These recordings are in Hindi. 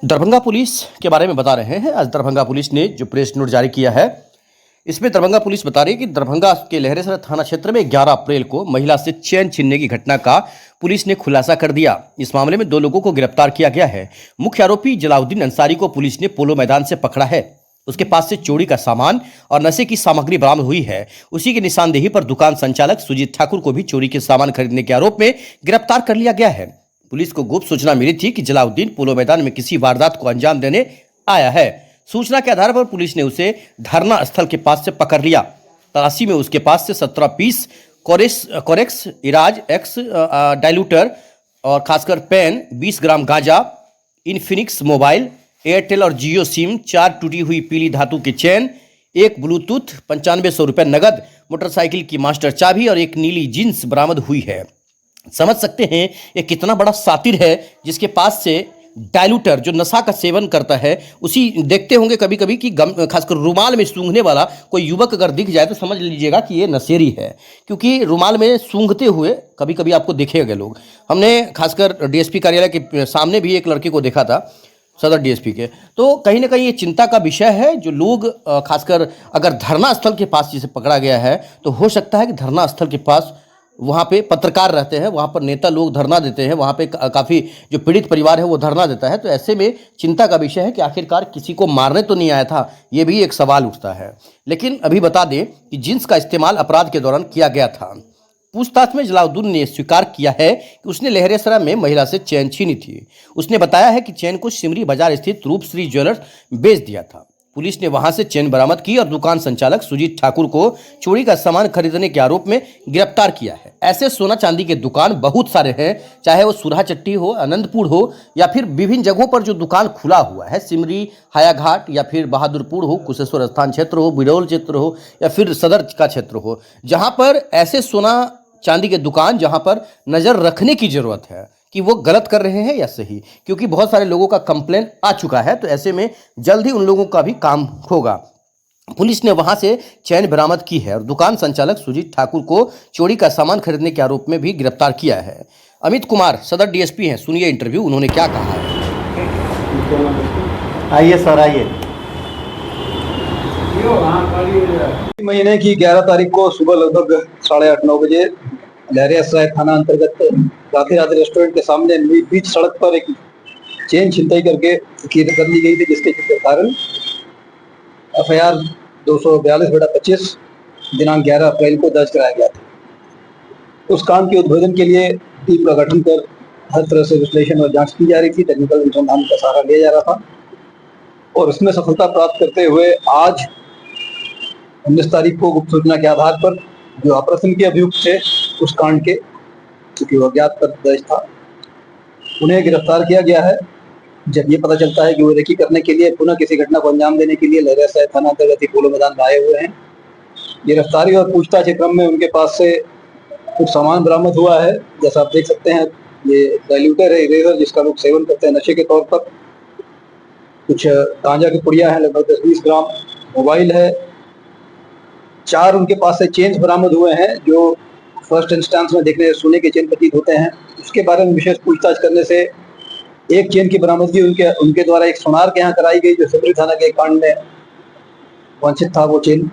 दरभंगा पुलिस के बारे में बता रहे हैं। आज दरभंगा पुलिस ने जो प्रेस नोट जारी किया है, इसमें दरभंगा पुलिस बता रही है कि दरभंगा के लहरेसराय थाना क्षेत्र में 11 अप्रैल को महिला से चेन छीनने की घटना का पुलिस ने खुलासा कर दिया। इस मामले में 2 लोगों को गिरफ्तार किया गया है। मुख्य आरोपी जलाउद्दीन अंसारी को पुलिस ने पोलो मैदान से पकड़ा है। उसके पास से चोरी का सामान और नशे की सामग्री बरामद हुई है। उसी की निशानदेही पर दुकान संचालक सुजीत ठाकुर को भी चोरी के सामान खरीदने के आरोप में गिरफ्तार कर लिया गया है। पुलिस को गुप्त सूचना मिली थी कि जलाउद्दीन पोलो मैदान में किसी वारदात को अंजाम देने आया है। सूचना के आधार पर पुलिस ने उसे धरना स्थल के पास से पकड़ लिया। तलाशी में उसके पास से 17 पीस कोरेक्स इराज एक्स डाइल्यूटर और खासकर पेन, 20 ग्राम गांजा, इनफिनिक्स मोबाइल, एयरटेल और जियो सिम, 4 टूटी हुई पीली धातु की चेन, एक ब्लूटूथ, 9500 रुपये नगद, मोटरसाइकिल की मास्टर चाबी और एक नीली जींस बरामद हुई है। समझ सकते हैं ये कितना बड़ा सातिर है जिसके पास से डाइल्यूटर, जो नशा का सेवन करता है, उसी देखते होंगे कभी कभी कि खासकर रुमाल में सूंघने वाला कोई युवक अगर दिख जाए तो समझ लीजिएगा कि ये नशेरी है, क्योंकि रुमाल में सूंघते हुए कभी कभी आपको देखेगा लोग। हमने खासकर डीएसपी कार्यालय के सामने भी एक लड़के को देखा था, सदर डीएसपी के। तो कहीं ना कहीं ये चिंता का विषय है। जो लोग खासकर अगर धरना स्थल के पास जिसे पकड़ा गया है, तो हो सकता है कि धरना स्थल के पास वहाँ पे पत्रकार रहते हैं, वहाँ पर नेता लोग धरना देते हैं, वहाँ पे काफ़ी जो पीड़ित परिवार है वो धरना देता है। तो ऐसे में चिंता का विषय है कि आखिरकार किसी को मारने तो नहीं आया था, ये भी एक सवाल उठता है। लेकिन अभी बता दें कि जिन्स का इस्तेमाल अपराध के दौरान किया गया था। पूछताछ में जलाउद्दीन ने स्वीकार किया है कि उसने लहरेसराय में महिला से चैन छीनी थी। उसने बताया है कि चैन को सिमरी बाजार स्थित रूपश्री ज्वेलर्स बेच दिया था। पुलिस ने वहां से चैन बरामद की और दुकान संचालक सुजीत ठाकुर को चोरी का सामान खरीदने के आरोप में गिरफ्तार किया है। ऐसे सोना चांदी के दुकान बहुत सारे हैं, चाहे वो सुरहा चट्टी हो, आनंदपुर हो या फिर विभिन्न जगहों पर जो दुकान खुला हुआ है, सिमरी, हायाघाट या फिर बहादुरपुर हो, कुशेश्वर स्थान क्षेत्र हो, बिरौल क्षेत्र हो या फिर सदर का क्षेत्र हो, जहां पर ऐसे सोना चांदी के दुकान जहां पर नजर रखने की जरूरत है कि वो गलत कर रहे हैं या सही, क्योंकि बहुत सारे लोगों का कंप्लेन आ चुका है। तो ऐसे में जल्द ही उन लोगों का भी काम होगा। पुलिस ने वहां से चैन बरामद की है और दुकान संचालक सुजीत ठाकुर को चोरी का सामान खरीदने के आरोप में भी गिरफ्तार किया है। अमित कुमार सदर डीएसपी हैं, सुनिए इंटरव्यू, उन्होंने क्या कहा है। आइए सर, आइए। महीने की 11 तारीख को सुबह लगभग 8:30-9 बजे लहरियासराय थाना अंतर्गत राधे राधे रेस्टोरेंट के सामने बीच सड़क पर एक चेन छिनताई कर ली गई थी, जिसके कारण FIR 242/25 दिनांक 11 अप्रैल को दर्ज कराया गया था। उस कांड के उद्भेदन के लिए टीम का गठन कर हर तरह से विश्लेषण और जांच की जा रही थी। टेक्निकल अनुसंधान का सहारा लिया जा रहा था और उसमें सफलता प्राप्त करते हुए आज 19 तारीख को गुप्त सूचना के आधार पर जो ऑपरेशन के अभियुक्त थे उस कांड के, क्योंकि वो अज्ञात पर दर्ज था, उन्हें गिरफ्तार किया गया है। जब ये पता चलता है कि वो रेकी करने के लिए, पुनः किसी घटना को अंजाम देने के लिए लहरियासराय थाना अंतर्गत पोलो मैदान में आए हुए हैं। गिरफ्तारी और पूछताछ के क्रम में उनके पास से कुछ सामान बरामद हुआ है। जैसा आप देख सकते हैं, ये डाइल्यूटर है, इरेजर, जिसका लोग सेवन करते हैं नशे के तौर पर। कुछ गांजा की पुड़िया है, लगभग 10-20 ग्राम, मोबाइल है। 4 उनके पास से चेन्स बरामद हुए हैं जो फर्स्ट इंस्टेंस में देखने सोने के चेन प्रतीत होते हैं। उसके बारे में विशेष पूछताछ करने से एक चेन की बरामदगी उनके द्वारा एक सोनार के यहाँ कराई गई, जो सिमरी थाना के कांड में वांछित था। वो चेन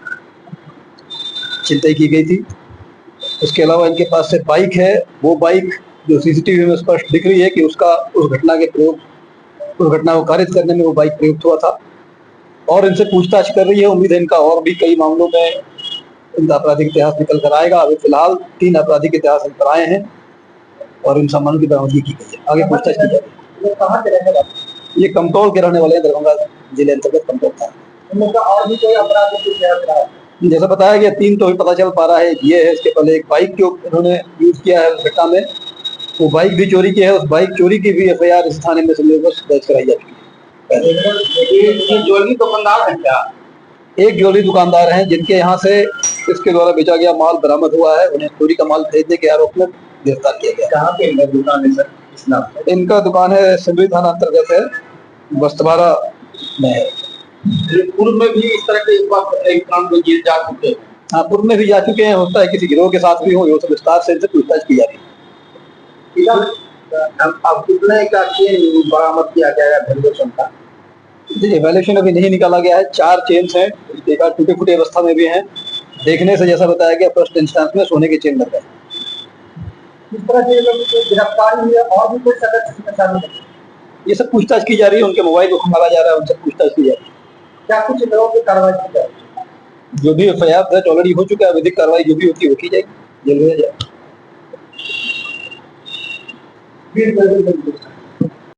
छिनताई की गई थी। उसके अलावा इनके पास से बाइक है। वो बाइक जो सीसीटीवी में स्पष्ट दिख रही है कि उसका उस घटना को कारित करने में वो बाइक प्रयुक्त हुआ था। और इनसे पूछताछ कर रही है। उम्मीद है इनका और भी कई मामलों में इनका आपराधिक इतिहास निकल कर आएगा। अभी फिलहाल 3 आपराधिक इतिहास इन पर आए हैं और इन सामानों की बरामदगी की गई है। आगे पूछताछ की जाएगी। ये कमतौल के रहने वाले हैं, दरभंगा जिले अंतर्गत कमतौल था। और भी कोई अपराध जैसा बताया गया 3 तो ही पता चल पा रहा है। ये है, इसके पहले एक बाइक जो इन्होंने यूज किया है उस घटना में, वो बाइक भी चोरी की है। उस बाइक चोरी की भी FIR इस थाने में दर्ज कराई जा चुकी है। ज्वेलरी दुकानदार है क्या? एक ज्वेलरी दुकानदार हैं जिनके यहाँ से इसके द्वारा बेचा गया माल बरामद हुआ है। उन्हें चोरी का माल खरीदने के आरोप में गिरफ्तार किया गया। कहाँ पे इनका दुकान है सर? इनका दुकान है सिमरी थाना अंतर्गत है, बस्तवाड़ा में है। पूर्व में भी इस तरह के काम को जा चुके हैं? हाँ, पूर्व में भी जा चुके हैं। होता है किसी गिरोह के साथ भी हो, जो सब विस्तार से इनसे पूछताछ की जा रही है। अब कितने का चेन बरामद किया जाएगा वैल्यूएशन का? जी वैल्यूएशन अभी नहीं निकाला गया है। 4 चेन्स हैं, एक आध टूटी फूटी अवस्था में भी हैं। देखने से जैसा बताया गया फर्स्ट इंस्टेंस में सोने के चेन लग रहे हैं। इस तरह से लोग गिरफ्तारी हुई है और भी कोई सदस्य इसमें शामिल है? ये सब पूछताछ की जा रही है, उनके मोबाइल को खंगाला जा रहा है, उनसे पूछताछ की जा रही है। क्या कुछ लोगों की कार्रवाई की जाएगी? जो भी एफआईआर दर्ज ऑलरेडी हो चुका है, विधिक कार्रवाई जो भी होती है वो की जाएगी, जल्द हो जाएगी। फिर